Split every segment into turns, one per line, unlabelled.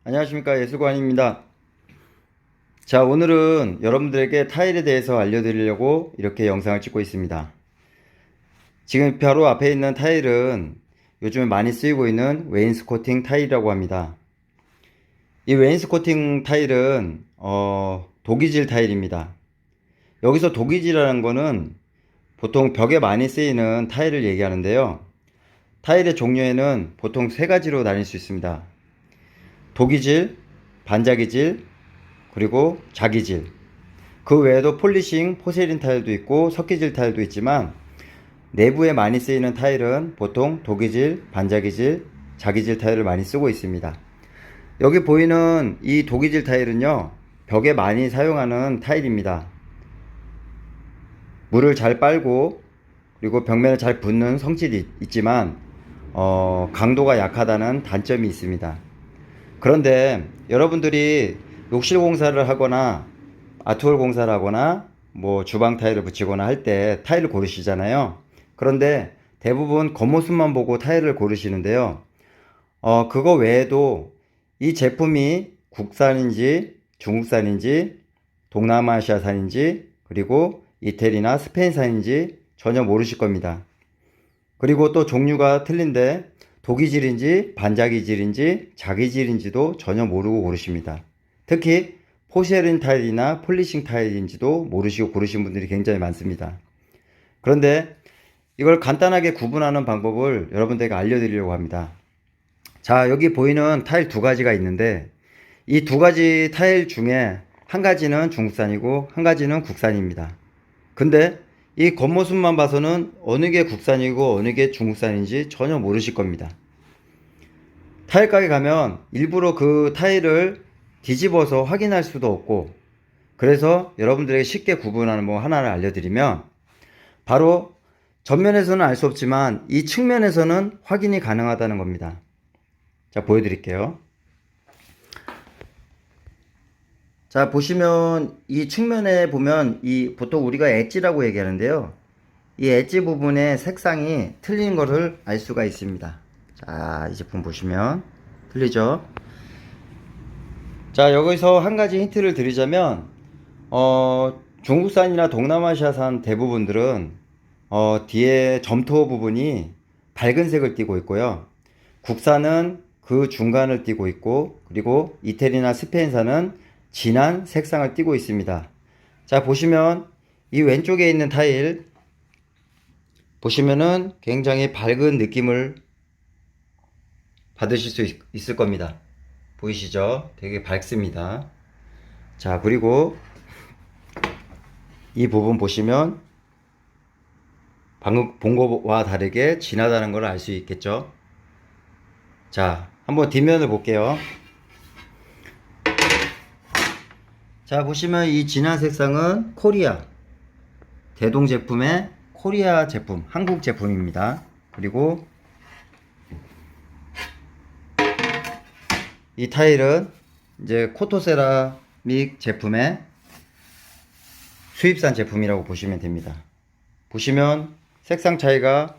안녕하십니까, 예술관입니다. 자, 오늘은 여러분들에게 타일에 대해서 알려드리려고 이렇게 영상을 찍고 있습니다. 지금 바로 앞에 있는 타일은 요즘에 많이 쓰이고 있는 웨인스코팅 타일이라고 합니다. 이 웨인스코팅 타일은 도기질 타일입니다. 여기서 도기질이라는 거는 보통 벽에 많이 쓰이는 타일을 얘기하는데요. 타일의 종류에는 보통 세 가지로 나뉠 수 있습니다. 도기질, 반자기질, 그리고 자기질. 그 외에도 폴리싱, 포세린 타일도 있고 석기질 타일도 있지만 내부에 많이 쓰이는 타일은 보통 도기질, 반자기질, 자기질 타일을 많이 쓰고 있습니다. 여기 보이는 이 도기질 타일은요, 벽에 많이 사용하는 타일입니다. 물을 잘 빨고 그리고 벽면에 잘 붙는 성질이 있지만 강도가 약하다는 단점이 있습니다. 그런데 여러분들이 욕실 공사를 하거나 아트홀 공사를 하거나 뭐 주방 타일을 붙이거나 할 때 타일을 고르시잖아요. 그런데 대부분 겉모습만 보고 타일을 고르시는데요. 그거 외에도 이 제품이 국산인지 중국산인지 동남아시아산인지 그리고 이태리나 스페인산인지 전혀 모르실 겁니다. 그리고 또 종류가 틀린데 도기질인지 반자기질인지 자기질인지도 전혀 모르고 고르십니다. 특히 포세린 타일이나 폴리싱 타일인지도 모르시고 고르신 분들이 굉장히 많습니다. 그런데 이걸 간단하게 구분하는 방법을 여러분들에게 알려드리려고 합니다. 자, 여기 보이는 타일 두 가지가 있는데 이 두 가지 타일 중에 한 가지는 중국산이고 한 가지는 국산입니다. 근데 이 겉모습만 봐서는 어느 게 국산이고 어느 게 중국산인지 전혀 모르실 겁니다. 타일 가게 가면 일부러 그 타일을 뒤집어서 확인할 수도 없고, 그래서 여러분들에게 쉽게 구분하는 법 하나를 알려드리면 바로 전면에서는 알 수 없지만 이 측면에서는 확인이 가능하다는 겁니다. 자, 보여드릴게요. 자, 보시면 이 측면에 보면 이 보통 우리가 엣지라고 얘기하는데요. 이 엣지 부분의 색상이 틀린 것을 알 수가 있습니다. 자, 이 제품 보시면 틀리죠? 자, 여기서 한 가지 힌트를 드리자면 중국산이나 동남아시아산 대부분들은 뒤에 점토 부분이 밝은 색을 띠고 있고요. 국산은 그 중간을 띠고 있고, 그리고 이태리나 스페인산은 진한 색상을 띠고 있습니다. 자, 보시면 이 왼쪽에 있는 타일 보시면은 굉장히 밝은 느낌을 받으실 수 있을 겁니다. 보이시죠? 되게 밝습니다. 자, 그리고 이 부분 보시면 방금 본 거와 다르게 진하다는 걸 알 수 있겠죠? 자, 한번 뒷면을 볼게요. 자, 보시면 이 진한 색상은 코리아 대동 제품의 코리아 제품, 한국 제품입니다. 그리고 이 타일은 이제 코토세라믹 제품의 수입산 제품이라고 보시면 됩니다. 보시면 색상 차이가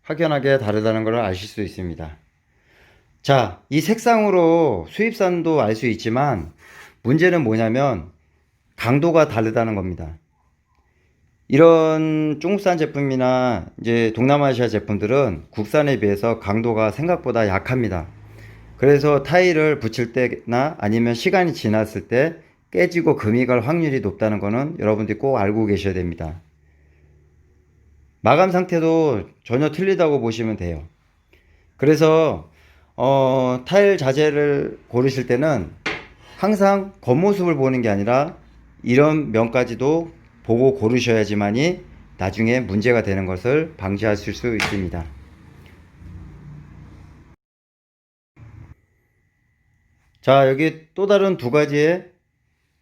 확연하게 다르다는 걸 아실 수 있습니다. 자, 이 색상으로 수입산도 알 수 있지만 문제는 뭐냐면 강도가 다르다는 겁니다. 이런 중국산 제품이나 이제 동남아시아 제품들은 국산에 비해서 강도가 생각보다 약합니다. 그래서 타일을 붙일 때나 아니면 시간이 지났을 때 깨지고 금이 갈 확률이 높다는 거는 여러분들이 꼭 알고 계셔야 됩니다. 마감 상태도 전혀 틀리다고 보시면 돼요. 그래서 타일 자재를 고르실 때는 항상 겉모습을 보는 게 아니라 이런 면까지도 보고 고르셔야지만이 나중에 문제가 되는 것을 방지하실 수 있습니다. 자, 여기 또 다른 두 가지의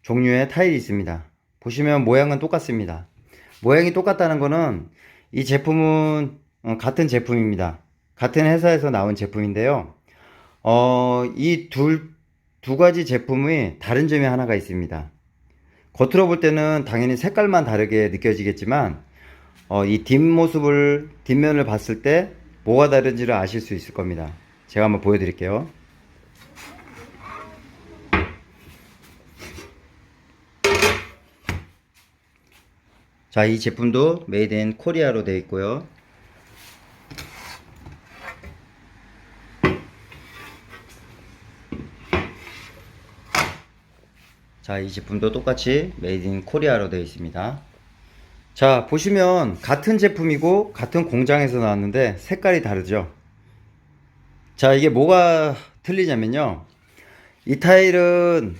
종류의 타일이 있습니다. 보시면 모양은 똑같습니다. 모양이 똑같다는 것은 이 제품은 같은 제품입니다. 같은 회사에서 나온 제품인데요. 이 두 가지 제품의 다른 점이 하나가 있습니다. 겉으로 볼 때는 당연히 색깔만 다르게 느껴지겠지만 이 뒷면을 봤을 때 뭐가 다른지를 아실 수 있을 겁니다. 제가 한번 보여드릴게요. 자, 이 제품도 메이드 인 코리아로 되어 있고요. 자, 이 제품도 똑같이 메이드 인 코리아로 되어 있습니다. 자, 보시면 같은 제품이고 같은 공장에서 나왔는데 색깔이 다르죠. 자, 이게 뭐가 틀리냐면요, 이 타일은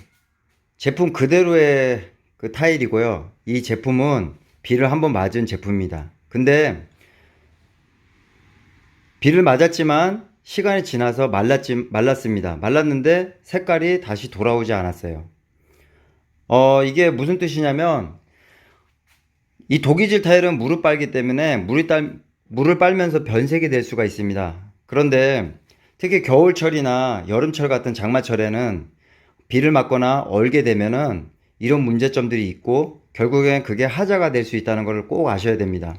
제품 그대로의 그 타일이고요, 이 제품은 비를 한번 맞은 제품입니다. 근데 비를 맞았지만 시간이 지나서 말랐습니다. 말랐는데 색깔이 다시 돌아오지 않았어요. 이게 무슨 뜻이냐면, 이 독이질 타일은 물을 빨기 때문에 물을 빨면서 변색이 될 수가 있습니다. 그런데 특히 겨울철이나 여름철 같은 장마철에는 비를 맞거나 얼게 되면은 이런 문제점들이 있고 결국엔 그게 하자가 될 수 있다는 것을 꼭 아셔야 됩니다.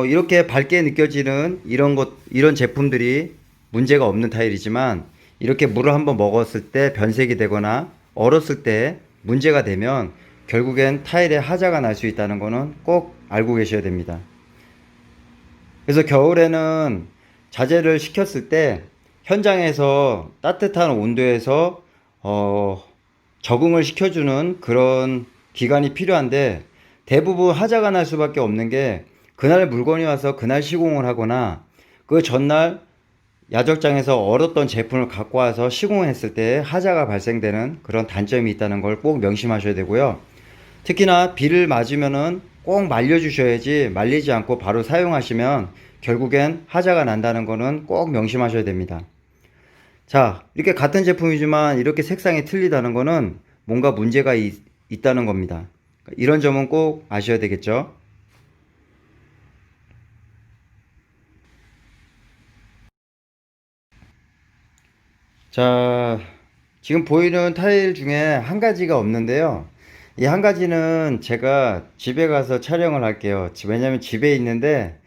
이렇게 밝게 느껴지는 이런 제품들이 문제가 없는 타일이지만, 이렇게 물을 한번 먹었을 때 변색이 되거나 얼었을 때 문제가 되면 결국엔 타일에 하자가 날 수 있다는 거는 꼭 알고 계셔야 됩니다. 그래서 겨울에는 자재를 시켰을 때 현장에서 따뜻한 온도에서 적응을 시켜주는 그런 기간이 필요한데, 대부분 하자가 날 수밖에 없는 게 그날 물건이 와서 그날 시공을 하거나 그 전날 야적장에서 얼었던 제품을 갖고 와서 시공을 했을 때 하자가 발생되는 그런 단점이 있다는 걸 꼭 명심하셔야 되고요. 특히나 비를 맞으면은 꼭 말려주셔야지, 말리지 않고 바로 사용하시면 결국엔 하자가 난다는 거는 꼭 명심하셔야 됩니다. 자, 이렇게 같은 제품이지만 이렇게 색상이 틀리다는 거는 뭔가 문제가 있다는 겁니다. 이런 점은 꼭 아셔야 되겠죠. 자, 지금 보이는 타일 중에 한 가지가 없는데요, 이 한 가지는 제가 집에 가서 촬영을 할게요. 왜냐면 집에 있는데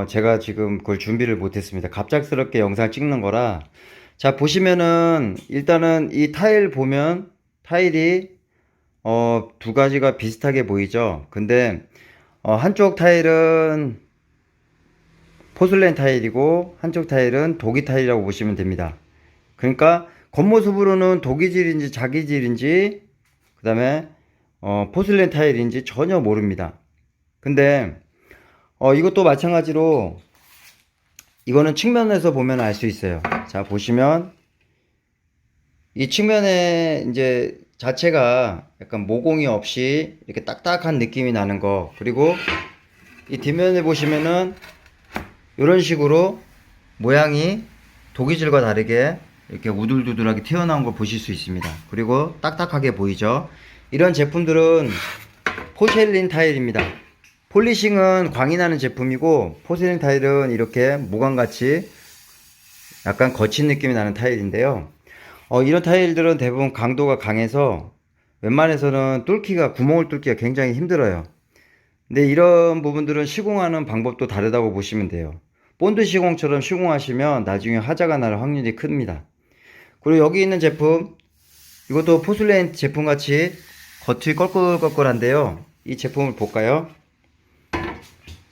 제가 지금 그걸 준비를 못했습니다. 갑작스럽게 영상 찍는 거라. 자, 보시면은 일단은 이 타일 보면 타일이 두 가지가 비슷하게 보이죠. 근데 한쪽 타일은 포슬렌 타일이고 한쪽 타일은 독이 타일이라고 보시면 됩니다. 그러니까 겉모습으로는 독이질인지 자기질인지 그 다음에 포슬렌 타일인지 전혀 모릅니다. 근데 이것도 마찬가지로 이거는 측면에서 보면 알 수 있어요. 자, 보시면 이 측면에 이제 자체가 약간 모공이 없이 이렇게 딱딱한 느낌이 나는 거, 그리고 이 뒷면에 보시면은 이런 식으로 모양이 독이질과 다르게 이렇게 우둘두둘하게 튀어나온 걸 보실 수 있습니다. 그리고 딱딱하게 보이죠. 이런 제품들은 포셀린 타일입니다. 폴리싱은 광이 나는 제품이고 포셀린 타일은 이렇게 모강같이 약간 거친 느낌이 나는 타일인데요, 이런 타일들은 대부분 강도가 강해서 웬만해서는 구멍을 뚫기가 굉장히 힘들어요. 근데 이런 부분들은 시공하는 방법도 다르다고 보시면 돼요. 본드 시공처럼 시공하시면 나중에 하자가 날 확률이 큽니다. 그리고 여기 있는 제품, 이것도 포슬레인 제품같이 겉이 꺼끌꺼끌한데요, 이 제품을 볼까요?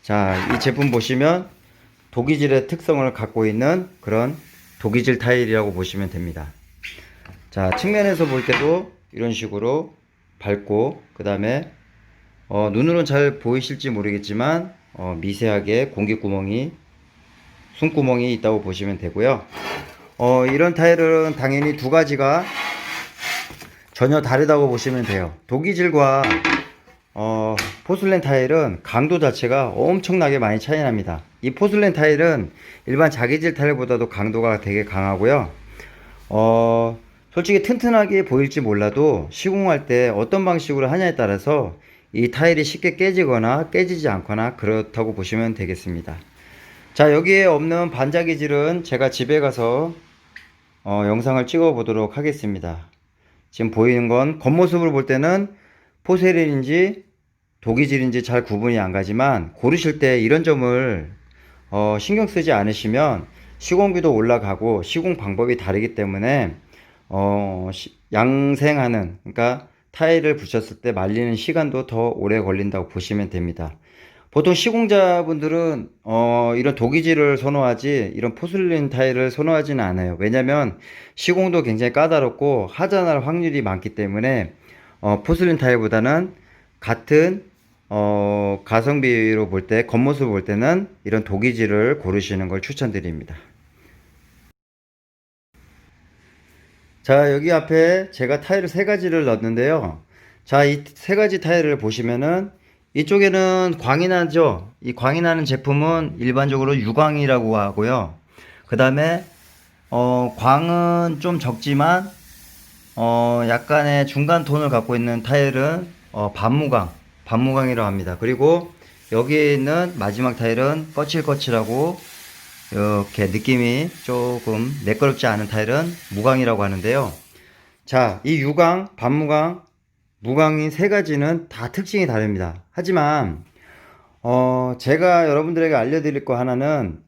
자, 이 제품 보시면 독이질의 특성을 갖고 있는 그런 독이질 타일이라고 보시면 됩니다. 자, 측면에서 볼 때도 이런 식으로 밝고, 그 다음에 눈으로는 잘 보이실지 모르겠지만 미세하게 숨구멍이 있다고 보시면 되고요. 이런 타일은 당연히 두 가지가 전혀 다르다고 보시면 돼요. 독이질과 포슬렌 타일은 강도 자체가 엄청나게 많이 차이 납니다. 이 포슬렌 타일은 일반 자기질 타일보다도 강도가 되게 강하고요. 솔직히 튼튼하게 보일지 몰라도 시공할 때 어떤 방식으로 하냐에 따라서 이 타일이 쉽게 깨지거나 깨지지 않거나 그렇다고 보시면 되겠습니다. 자, 여기에 없는 반자기질은 제가 집에 가서 영상을 찍어 보도록 하겠습니다. 지금 보이는 건 겉모습으로 볼 때는 포세린인지 독이질인지 잘 구분이 안 가지만, 고르실 때 이런 점을 신경 쓰지 않으시면 시공비도 올라가고 시공 방법이 다르기 때문에 양생하는, 그러니까 타일을 붙였을 때 말리는 시간도 더 오래 걸린다고 보시면 됩니다. 보통 시공자분들은 이런 도기질을 선호하지 이런 포슬린 타일을 선호하지는 않아요. 왜냐면 시공도 굉장히 까다롭고 하자날 확률이 많기 때문에 포슬린 타일보다는 같은 가성비로 볼 때, 겉모습 볼 때는 이런 도기질을 고르시는 걸 추천드립니다. 자, 여기 앞에 제가 타일을 세 가지를 넣었는데요. 자, 이 세 가지 타일을 보시면은 이쪽에는 광이 나죠. 이 광이 나는 제품은 일반적으로 유광이라고 하고요. 그 다음에 광은 좀 적지만 약간의 중간 톤을 갖고 있는 타일은 반무광이라고 합니다. 그리고 여기에 있는 마지막 타일은 거칠거칠하고 이렇게 느낌이 조금 매끄럽지 않은 타일은 무광이라고 하는데요. 자, 이 유광, 반무광, 무광이 세 가지는 다 특징이 다릅니다. 하지만 제가 여러분들에게 알려드릴 거 하나는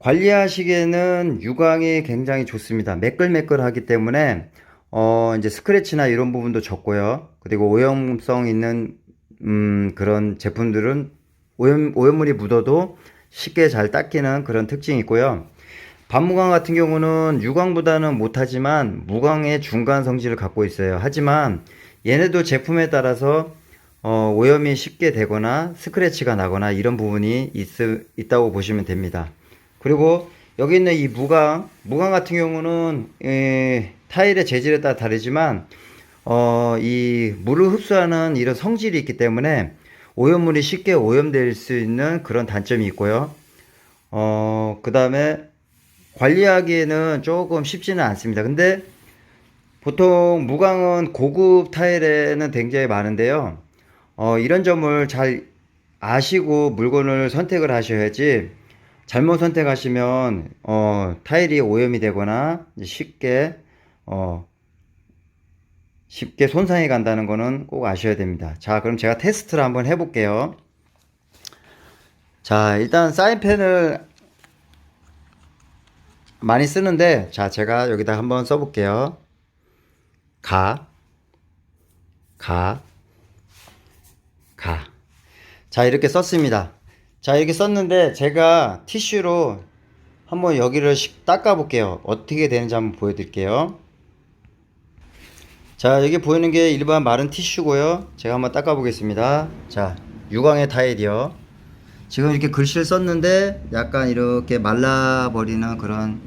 관리하시기에는 유광이 굉장히 좋습니다. 매끌매끌하기 때문에 이제 스크래치나 이런 부분도 적고요. 그리고 오염성 있는 그런 제품들은 오염물이 묻어도 쉽게 잘 닦이는 그런 특징이 있고요. 반무광 같은 경우는 유광보다는 못하지만 무광의 중간 성질을 갖고 있어요. 하지만 얘네도 제품에 따라서 오염이 쉽게 되거나 스크래치가 나거나 이런 부분이 있다고 보시면 됩니다. 그리고 여기 있는 이 무광 같은 경우는 타일의 재질에 따라 다르지만 이 물을 흡수하는 이런 성질이 있기 때문에 오염물이 쉽게 오염될 수 있는 그런 단점이 있고요. 그 다음에 관리하기에는 조금 쉽지는 않습니다. 근데 보통 무광은 고급 타일에는 굉장히 많은데요. 이런 점을 잘 아시고 물건을 선택을 하셔야지 잘못 선택하시면 타일이 오염이 되거나 쉽게 손상이 간다는 거는 꼭 아셔야 됩니다. 자, 그럼 제가 테스트를 한번 해볼게요. 자, 일단 사인펜을 많이 쓰는데, 자, 제가 여기다 한번 써볼게요. 가. 자, 이렇게 썼습니다. 자, 이렇게 썼는데, 제가 티슈로 한번 여기를 닦아볼게요. 어떻게 되는지 한번 보여드릴게요. 자, 여기 보이는 게 일반 마른 티슈고요. 제가 한번 닦아보겠습니다. 자, 유광의 타일이요. 지금 이렇게 글씨를 썼는데 약간 이렇게 말라버리는 그런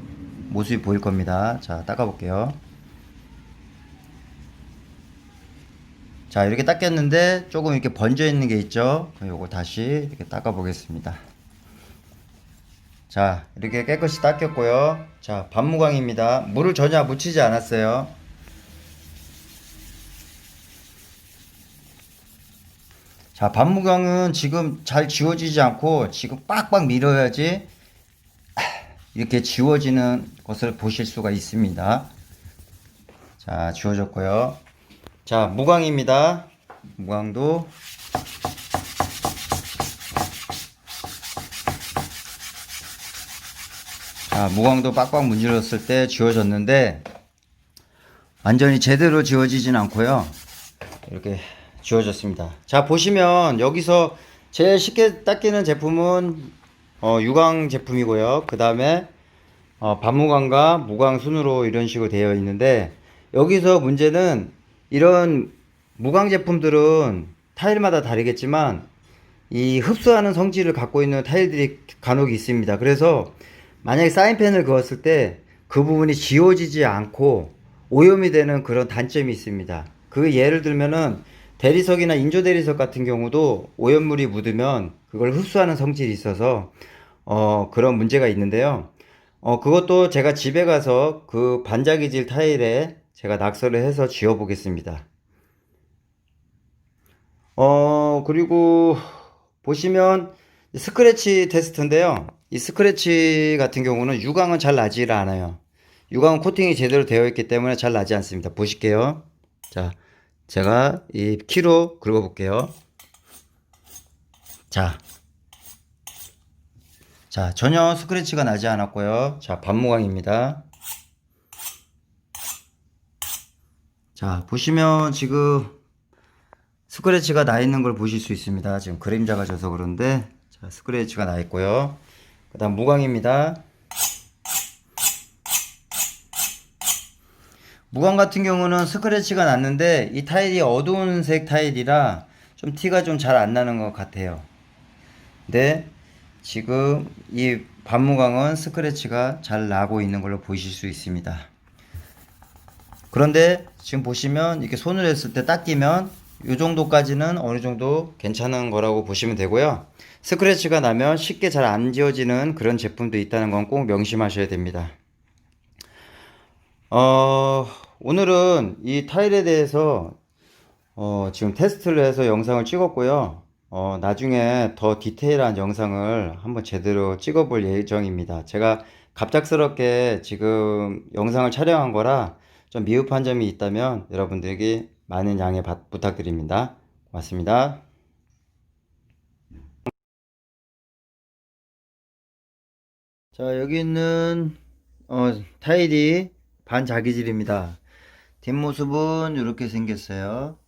모습이 보일 겁니다. 자, 닦아볼게요. 자, 이렇게 닦였는데 조금 이렇게 번져 있는 게 있죠. 요거 다시 이렇게 닦아보겠습니다. 자, 이렇게 깨끗이 닦였고요. 자, 반무광입니다. 물을 전혀 묻히지 않았어요. 자, 반무광은 지금 잘 지워지지 않고 지금 빡빡 밀어야지 이렇게 지워지는 것을 보실 수가 있습니다. 자, 지워졌고요. 자, 무광입니다. 무광도 자, 무광도 빡빡 문질렀을 때 지워졌는데 완전히 제대로 지워지진 않고요. 이렇게 지워졌습니다. 자, 보시면 여기서 제일 쉽게 닦이는 제품은 유광 제품이고요. 그 다음에 반무광과 무광 순으로 이런 식으로 되어 있는데 여기서 문제는 이런 무광 제품들은 타일마다 다르겠지만 이 흡수하는 성질을 갖고 있는 타일들이 간혹 있습니다. 그래서 만약에 사인펜을 그었을 때 그 부분이 지워지지 않고 오염이 되는 그런 단점이 있습니다. 그 예를 들면은 대리석이나 인조 대리석 같은 경우도 오염물이 묻으면 그걸 흡수하는 성질이 있어서 그런 문제가 있는데요. 그것도 제가 집에 가서 그 반자기질 타일에 제가 낙서를 해서 지워 보겠습니다. 그리고 보시면 스크래치 테스트인데요. 이 스크래치 같은 경우는 유광은 잘 나지를 않아요. 유광은 코팅이 제대로 되어 있기 때문에 잘 나지 않습니다. 보실게요. 자, 제가 이 키로 긁어 볼게요. 자, 전혀 스크래치가 나지 않았고요. 자, 반무광입니다. 자, 보시면 지금 스크래치가 나 있는 걸 보실 수 있습니다. 지금 그림자가 져서 그런데, 자, 스크래치가 나 있고요. 그 다음 무광입니다. 무광 같은 경우는 스크래치가 났는데 이 타일이 어두운 색 타일이라 좀 티가 좀 잘 안 나는 것 같아요. 근데 지금 이 반무광은 스크래치가 잘 나고 있는 걸로 보실 수 있습니다. 그런데 지금 보시면 이렇게 손을 했을 때 닦이면 이 정도까지는 어느 정도 괜찮은 거라고 보시면 되고요. 스크래치가 나면 쉽게 잘 안 지워지는 그런 제품도 있다는 건 꼭 명심하셔야 됩니다. 오늘은 이 타일에 대해서 지금 테스트를 해서 영상을 찍었고요. 나중에 더 디테일한 영상을 한번 제대로 찍어볼 예정입니다. 제가 갑작스럽게 지금 영상을 촬영한 거라 좀 미흡한 점이 있다면 여러분들에게 많은 양해 부탁드립니다. 고맙습니다. 자, 여기 있는 타일이 반자기질입니다. 뒷모습은 이렇게 생겼어요.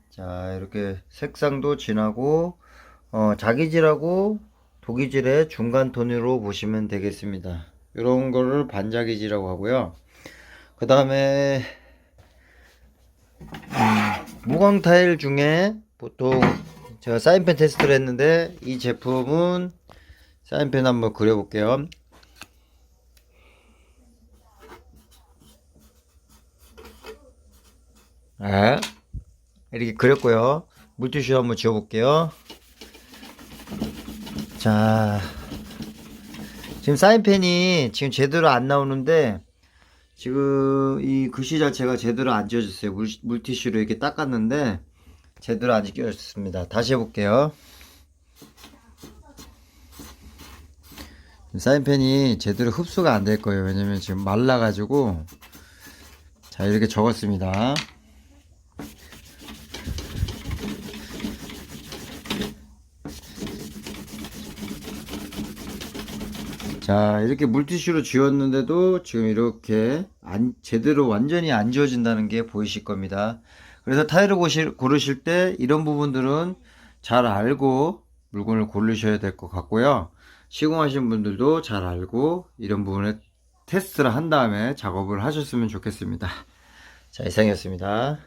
자, 이렇게 색상도 진하고 자기질하고 도기질의 중간 톤으로 보시면 되겠습니다. 이런 거를 반자기질이라고 하고요. 그 다음에 무광 타일 중에 보통 제가 사인펜 테스트를 했는데 이 제품은 사인펜 한번 그려볼게요. 네, 이렇게 그렸고요. 물티슈 한번 지워볼게요. 자, 지금 사인펜이 지금 제대로 안 나오는데 지금 이 글씨 자체가 제대로 안 지워졌어요. 물티슈로 이렇게 닦았는데 제대로 안 지워졌습니다. 다시 해볼게요. 사인펜이 제대로 흡수가 안 될 거예요. 왜냐면 지금 말라가지고. 자, 이렇게 적었습니다. 자, 이렇게 물티슈로 지웠는데도 지금 이렇게 제대로 완전히 안 지워진다는 게 보이실 겁니다. 그래서 타일을 고르실 때 이런 부분들은 잘 알고 물건을 고르셔야 될 것 같고요. 시공하신 분들도 잘 알고 이런 부분에 테스트를 한 다음에 작업을 하셨으면 좋겠습니다. 자, 이상이었습니다.